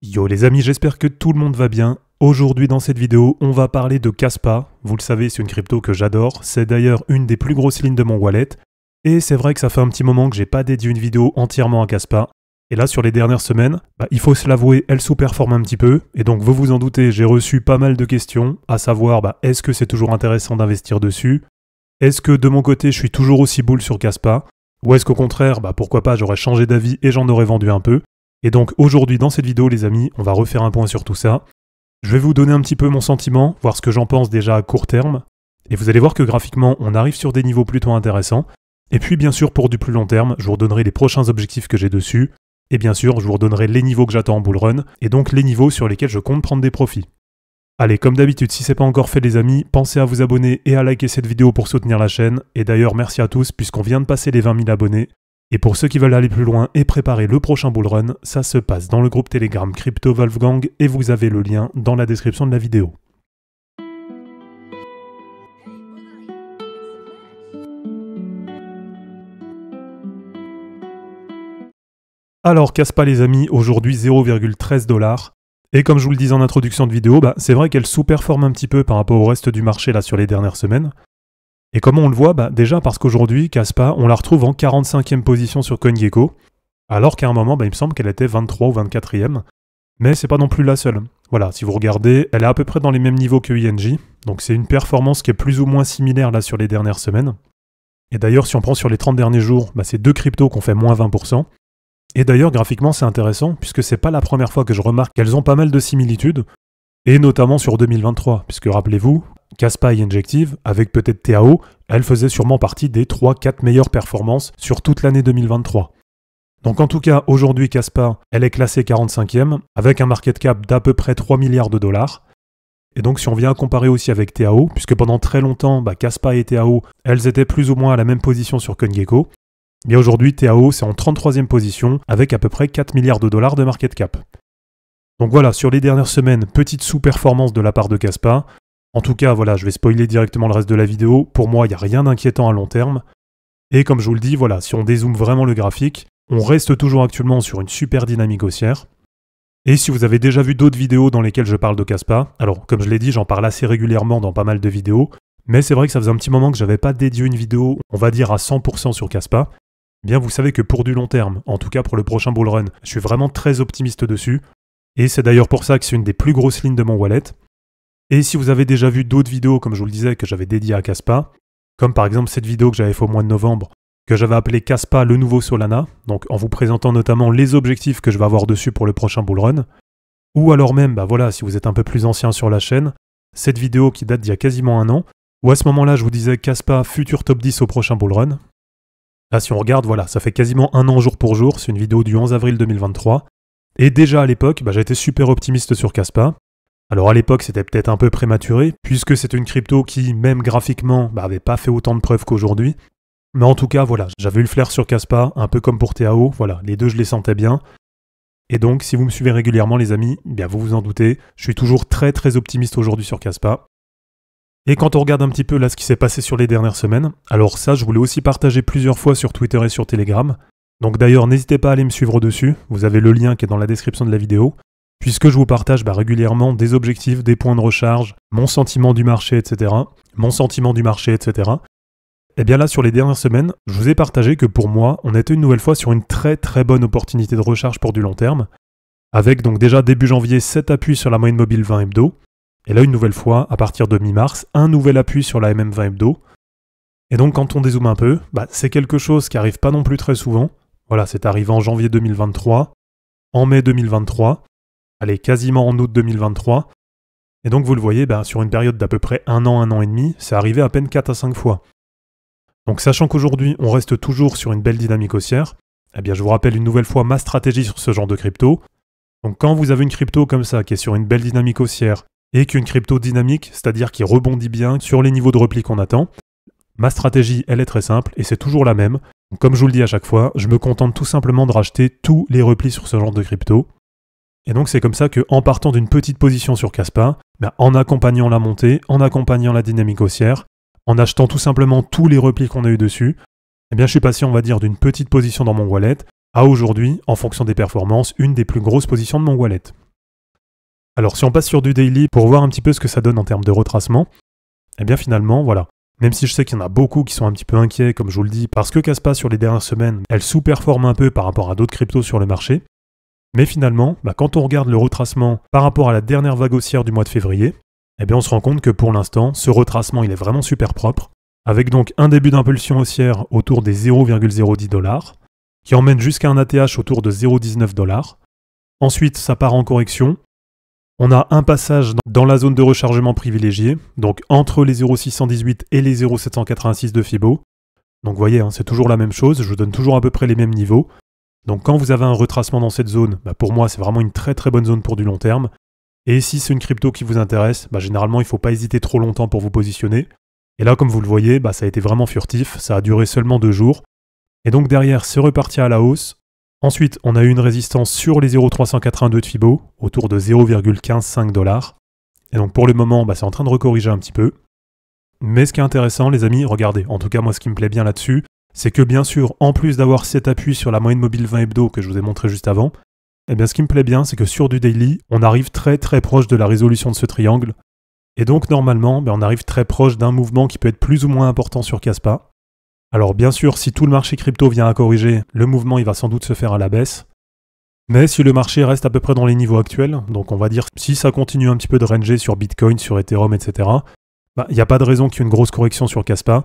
Yo les amis, j'espère que tout le monde va bien. Aujourd'hui dans cette vidéo, on va parler de Kaspa. Vous le savez, c'est une crypto que j'adore. C'est d'ailleurs une des plus grosses lignes de mon wallet. Et c'est vrai que ça fait un petit moment que j'ai pas dédié une vidéo entièrement à Kaspa. Et là, sur les dernières semaines, il faut se l'avouer, elle sous-performe un petit peu. Et donc, vous vous en doutez, j'ai reçu pas mal de questions, à savoir, est-ce que c'est toujours intéressant d'investir dessus? Est-ce que de mon côté, je suis toujours aussi bull sur Kaspa? Ou est-ce qu'au contraire, pourquoi pas, j'aurais changé d'avis et j'en aurais vendu un peu? Et donc aujourd'hui dans cette vidéo les amis, on va refaire un point sur tout ça. Je vais vous donner un petit peu mon sentiment, voir ce que j'en pense déjà à court terme. Et vous allez voir que graphiquement on arrive sur des niveaux plutôt intéressants. Et puis bien sûr pour du plus long terme, je vous redonnerai les prochains objectifs que j'ai dessus. Et bien sûr je vous redonnerai les niveaux que j'attends en bull run, et donc les niveaux sur lesquels je compte prendre des profits. Allez, comme d'habitude, si c'est pas encore fait les amis, pensez à vous abonner et à liker cette vidéo pour soutenir la chaîne. Et d'ailleurs merci à tous puisqu'on vient de passer les 20 000 abonnés. Et pour ceux qui veulent aller plus loin et préparer le prochain bull run, ça se passe dans le groupe Telegram Crypto Wolfgang et vous avez le lien dans la description de la vidéo. Alors Kaspa les amis, aujourd'hui 0,13 $. Et comme je vous le disais en introduction de vidéo, c'est vrai qu'elle sous-performe un petit peu par rapport au reste du marché là sur les dernières semaines. Et comment on le voit? Déjà parce qu'aujourd'hui, Kaspa, on la retrouve en 45e position sur CoinGecko, alors qu'à un moment, il me semble qu'elle était 23 ou 24e. Mais c'est pas non plus la seule. Voilà, si vous regardez, elle est à peu près dans les mêmes niveaux que INJ, donc c'est une performance qui est plus ou moins similaire là sur les dernières semaines. Et d'ailleurs, si on prend sur les 30 derniers jours, c'est deux cryptos qu'on fait moins 20%. Et d'ailleurs, graphiquement, c'est intéressant, puisque c'est pas la première fois que je remarque qu'elles ont pas mal de similitudes, et notamment sur 2023, puisque rappelez-vous, Kaspa et Injective, avec peut-être TAO, elle faisait sûrement partie des 3-4 meilleures performances sur toute l'année 2023. Donc en tout cas, aujourd'hui Kaspa, elle est classée 45e, avec un market cap d'à peu près 3 milliards de dollars. Et donc si on vient comparer aussi avec TAO, puisque pendant très longtemps, Kaspa et TAO, elles étaient plus ou moins à la même position sur CoinGecko, bien aujourd'hui TAO c'est en 33e position, avec à peu près 4 milliards de dollars de market cap. Donc voilà, sur les dernières semaines, petite sous-performance de la part de Kaspa. En tout cas, voilà, je vais spoiler directement le reste de la vidéo. Pour moi, il n'y a rien d'inquiétant à long terme. Et comme je vous le dis, voilà, si on dézoome vraiment le graphique, on reste toujours actuellement sur une super dynamique haussière. Et si vous avez déjà vu d'autres vidéos dans lesquelles je parle de Kaspa, alors comme je l'ai dit, j'en parle assez régulièrement dans pas mal de vidéos, mais c'est vrai que ça faisait un petit moment que j'avais pas dédié une vidéo, on va dire à 100% sur Kaspa. Bien, vous savez que pour du long terme, en tout cas pour le prochain bull run, je suis vraiment très optimiste dessus. Et c'est d'ailleurs pour ça que c'est une des plus grosses lignes de mon wallet. Et si vous avez déjà vu d'autres vidéos, comme je vous le disais, que j'avais dédiées à Kaspa, comme par exemple cette vidéo que j'avais fait au mois de novembre, que j'avais appelée Kaspa le nouveau Solana, donc en vous présentant notamment les objectifs que je vais avoir dessus pour le prochain bull run, ou alors même, voilà, si vous êtes un peu plus ancien sur la chaîne, cette vidéo qui date d'il y a quasiment un an, où à ce moment-là je vous disais Kaspa futur top 10 au prochain bull run. Là si on regarde, voilà, ça fait quasiment un an jour pour jour, c'est une vidéo du 11 avril 2023, et déjà à l'époque, j'étais super optimiste sur Kaspa. Alors à l'époque c'était peut-être un peu prématuré, puisque c'est une crypto qui, même graphiquement, avait pas fait autant de preuves qu'aujourd'hui. Mais en tout cas, voilà, j'avais eu le flair sur Kaspa, un peu comme pour TAO, voilà, les deux je les sentais bien. Et donc, si vous me suivez régulièrement les amis, vous vous en doutez, je suis toujours très très optimiste aujourd'hui sur Kaspa. Et quand on regarde un petit peu là ce qui s'est passé sur les dernières semaines, alors ça je voulais aussi partager plusieurs fois sur Twitter et sur Telegram. Donc d'ailleurs, n'hésitez pas à aller me suivre dessus, vous avez le lien qui est dans la description de la vidéo. Puisque je vous partage régulièrement des objectifs, des points de recharge, mon sentiment du marché, etc. Mon sentiment du marché, etc. Et bien là, sur les dernières semaines, je vous ai partagé que pour moi, on était une nouvelle fois sur une très très bonne opportunité de recharge pour du long terme, avec donc déjà début janvier 7 appuis sur la moyenne mobile 20 hebdo, et là une nouvelle fois, à partir de mi-mars, un nouvel appui sur la MM20 hebdo. Et donc quand on dézoome un peu, c'est quelque chose qui arrive pas non plus très souvent. Voilà, c'est arrivé en janvier 2023, en mai 2023, allez, quasiment en août 2023. Et donc vous le voyez, sur une période d'à peu près un an et demi, c'est arrivé à peine 4 à 5 fois. Donc sachant qu'aujourd'hui on reste toujours sur une belle dynamique haussière, je vous rappelle une nouvelle fois ma stratégie sur ce genre de crypto. Donc quand vous avez une crypto comme ça qui est sur une belle dynamique haussière, et qu'une crypto dynamique, c'est-à-dire qui rebondit bien sur les niveaux de repli qu'on attend, ma stratégie elle est très simple et c'est toujours la même. Donc, comme je vous le dis à chaque fois, je me contente tout simplement de racheter tous les replis sur ce genre de crypto. Et donc c'est comme ça qu'en partant d'une petite position sur Kaspa, en accompagnant la montée, en accompagnant la dynamique haussière, en achetant tout simplement tous les replis qu'on a eu dessus, je suis passé, on va dire, d'une petite position dans mon wallet à aujourd'hui, en fonction des performances, une des plus grosses positions de mon wallet. Alors si on passe sur du daily pour voir un petit peu ce que ça donne en termes de retracement, eh bien finalement, voilà. Même si je sais qu'il y en a beaucoup qui sont un petit peu inquiets, comme je vous le dis, parce que Kaspa sur les dernières semaines, elle sous-performe un peu par rapport à d'autres cryptos sur le marché. Mais finalement, quand on regarde le retracement par rapport à la dernière vague haussière du mois de février, eh bien on se rend compte que pour l'instant, ce retracement il est vraiment super propre, avec donc un début d'impulsion haussière autour des 0,010 $, qui emmène jusqu'à un ATH autour de 0,19 $. Ensuite, ça part en correction. On a un passage dans la zone de rechargement privilégiée, donc entre les 0,618 et les 0,786 de Fibo. Donc vous voyez, c'est toujours la même chose, je vous donne toujours à peu près les mêmes niveaux. Donc quand vous avez un retracement dans cette zone, pour moi c'est vraiment une très très bonne zone pour du long terme. Et si c'est une crypto qui vous intéresse, généralement il ne faut pas hésiter trop longtemps pour vous positionner. Et là comme vous le voyez, ça a été vraiment furtif, ça a duré seulement 2 jours. Et donc derrière c'est reparti à la hausse. Ensuite, on a eu une résistance sur les 0,382 de Fibo, autour de 0,155 $. Et donc pour le moment, c'est en train de recorriger un petit peu. Mais ce qui est intéressant, les amis, regardez, en tout cas moi ce qui me plaît bien là-dessus, c'est que bien sûr, en plus d'avoir cet appui sur la moyenne mobile 20 hebdo que je vous ai montré juste avant, eh bien ce qui me plaît bien, c'est que sur du daily, on arrive très très proche de la résolution de ce triangle. Et donc normalement, on arrive très proche d'un mouvement qui peut être plus ou moins important sur Kaspa. Alors bien sûr, si tout le marché crypto vient à corriger, le mouvement il va sans doute se faire à la baisse. Mais si le marché reste à peu près dans les niveaux actuels, donc on va dire si ça continue un petit peu de ranger sur Bitcoin, sur Ethereum, etc., il n'y a pas de raison qu'il y ait une grosse correction sur Kaspa.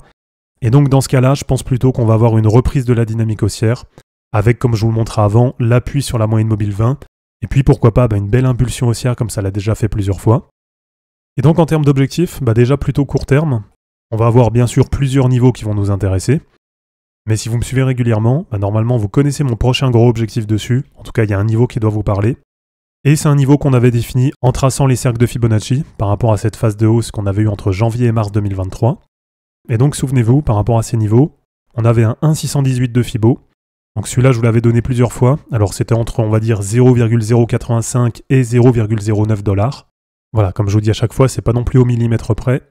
Et donc dans ce cas-là, je pense plutôt qu'on va avoir une reprise de la dynamique haussière, avec, comme je vous le montrais avant, l'appui sur la moyenne mobile 20, et puis pourquoi pas une belle impulsion haussière comme ça l'a déjà fait plusieurs fois. Et donc en termes d'objectifs, déjà plutôt court terme. On va avoir bien sûr plusieurs niveaux qui vont nous intéresser. Mais si vous me suivez régulièrement, normalement vous connaissez mon prochain gros objectif dessus. En tout cas, il y a un niveau qui doit vous parler. Et c'est un niveau qu'on avait défini en traçant les cercles de Fibonacci par rapport à cette phase de hausse qu'on avait eue entre janvier et mars 2023. Et donc souvenez-vous, par rapport à ces niveaux, on avait un 1,618 de Fibo. Donc celui-là, je vous l'avais donné plusieurs fois. Alors c'était entre, on va dire, 0,085 et 0,09 $. Voilà, comme je vous dis à chaque fois, c'est pas non plus au millimètre près.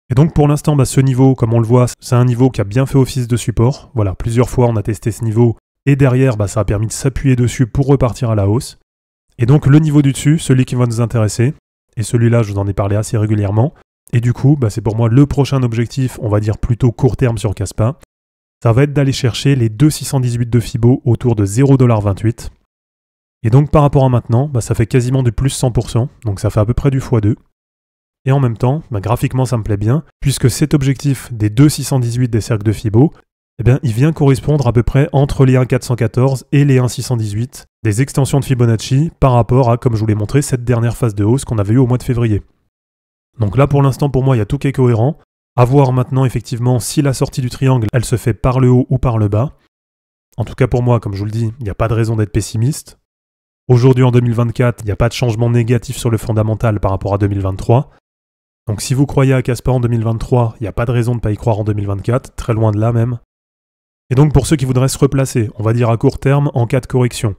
Et donc pour l'instant, ce niveau, comme on le voit, c'est un niveau qui a bien fait office de support. Voilà, plusieurs fois on a testé ce niveau, et derrière, ça a permis de s'appuyer dessus pour repartir à la hausse. Et donc le niveau du dessus, celui qui va nous intéresser, et celui-là, je vous en ai parlé assez régulièrement, et du coup, c'est pour moi le prochain objectif, on va dire plutôt court terme sur Kaspa, ça va être d'aller chercher les 2,618 de Fibo autour de 0,28 $. Et donc par rapport à maintenant, ça fait quasiment du plus 100%, donc ça fait à peu près du x2. Et en même temps, graphiquement ça me plaît bien, puisque cet objectif des 2,618 des cercles de Fibo, il vient correspondre à peu près entre les 1,414 et les 1,618 des extensions de Fibonacci par rapport à, comme je vous l'ai montré, cette dernière phase de hausse qu'on avait eue au mois de février. Donc là pour l'instant pour moi il y a tout qui est cohérent. À voir maintenant effectivement si la sortie du triangle elle se fait par le haut ou par le bas. En tout cas pour moi, comme je vous le dis, il n'y a pas de raison d'être pessimiste. Aujourd'hui en 2024, il n'y a pas de changement négatif sur le fondamental par rapport à 2023. Donc si vous croyez à Kaspa en 2023, il n'y a pas de raison de ne pas y croire en 2024, très loin de là même. Et donc pour ceux qui voudraient se replacer, on va dire à court terme, en cas de correction.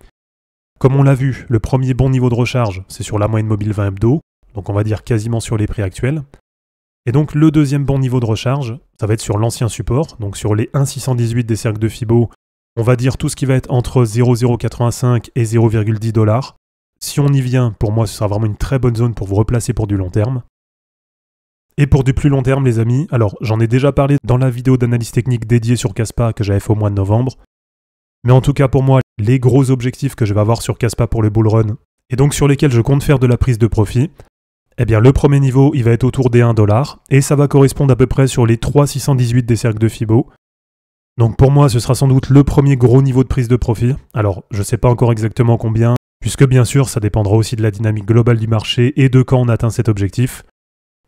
Comme on l'a vu, le premier bon niveau de recharge, c'est sur la moyenne mobile 20 hebdo, donc on va dire quasiment sur les prix actuels. Et donc le deuxième bon niveau de recharge, ça va être sur l'ancien support, donc sur les 1,618 des cercles de Fibo, on va dire tout ce qui va être entre 0,085 et 0,10 $. Si on y vient, pour moi ce sera vraiment une très bonne zone pour vous replacer pour du long terme. Et pour du plus long terme, les amis, alors j'en ai déjà parlé dans la vidéo d'analyse technique dédiée sur Kaspa que j'avais fait au mois de novembre. Mais en tout cas pour moi, les gros objectifs que je vais avoir sur Kaspa pour le bull run, et donc sur lesquels je compte faire de la prise de profit, le premier niveau, il va être autour des 1 $, et ça va correspondre à peu près sur les 3,618 des cercles de Fibo. Donc pour moi, ce sera sans doute le premier gros niveau de prise de profit. Alors, je ne sais pas encore exactement combien, puisque bien sûr, ça dépendra aussi de la dynamique globale du marché et de quand on atteint cet objectif.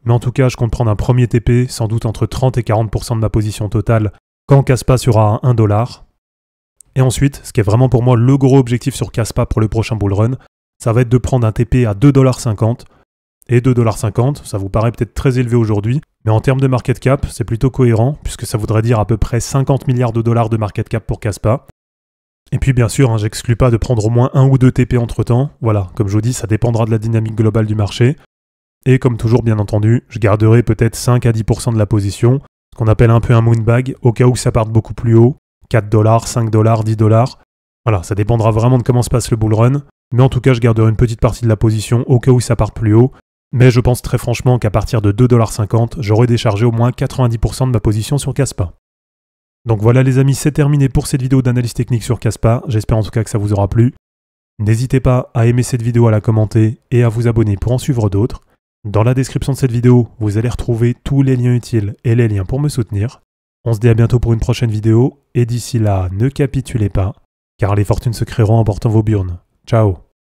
Mais en tout cas, je compte prendre un premier TP, sans doute entre 30 et 40% de ma position totale, quand Kaspa sera à 1 $. Et ensuite, ce qui est vraiment pour moi le gros objectif sur Kaspa pour le prochain bull run, ça va être de prendre un TP à 2,50 $. Et 2,50 $, ça vous paraît peut-être très élevé aujourd'hui, mais en termes de market cap, c'est plutôt cohérent, puisque ça voudrait dire à peu près 50 milliards de dollars de market cap pour Kaspa. Et puis bien sûr, j'exclus pas de prendre au moins 1 ou 2 TP entre temps. Voilà, comme je vous dis, ça dépendra de la dynamique globale du marché. Et comme toujours, bien entendu, je garderai peut-être 5 à 10% de la position, ce qu'on appelle un peu un moonbag, au cas où ça parte beaucoup plus haut, 4 $, 5 $, 10 $. Voilà, ça dépendra vraiment de comment se passe le bull run. Mais en tout cas, je garderai une petite partie de la position au cas où ça parte plus haut. Mais je pense très franchement qu'à partir de 2,50 $, j'aurai déchargé au moins 90% de ma position sur Kaspa. Donc voilà les amis, c'est terminé pour cette vidéo d'analyse technique sur Kaspa. J'espère en tout cas que ça vous aura plu. N'hésitez pas à aimer cette vidéo, à la commenter et à vous abonner pour en suivre d'autres. Dans la description de cette vidéo, vous allez retrouver tous les liens utiles et les liens pour me soutenir. On se dit à bientôt pour une prochaine vidéo, et d'ici là, ne capitulez pas, car les fortunes se créeront en portant vos burnes. Ciao!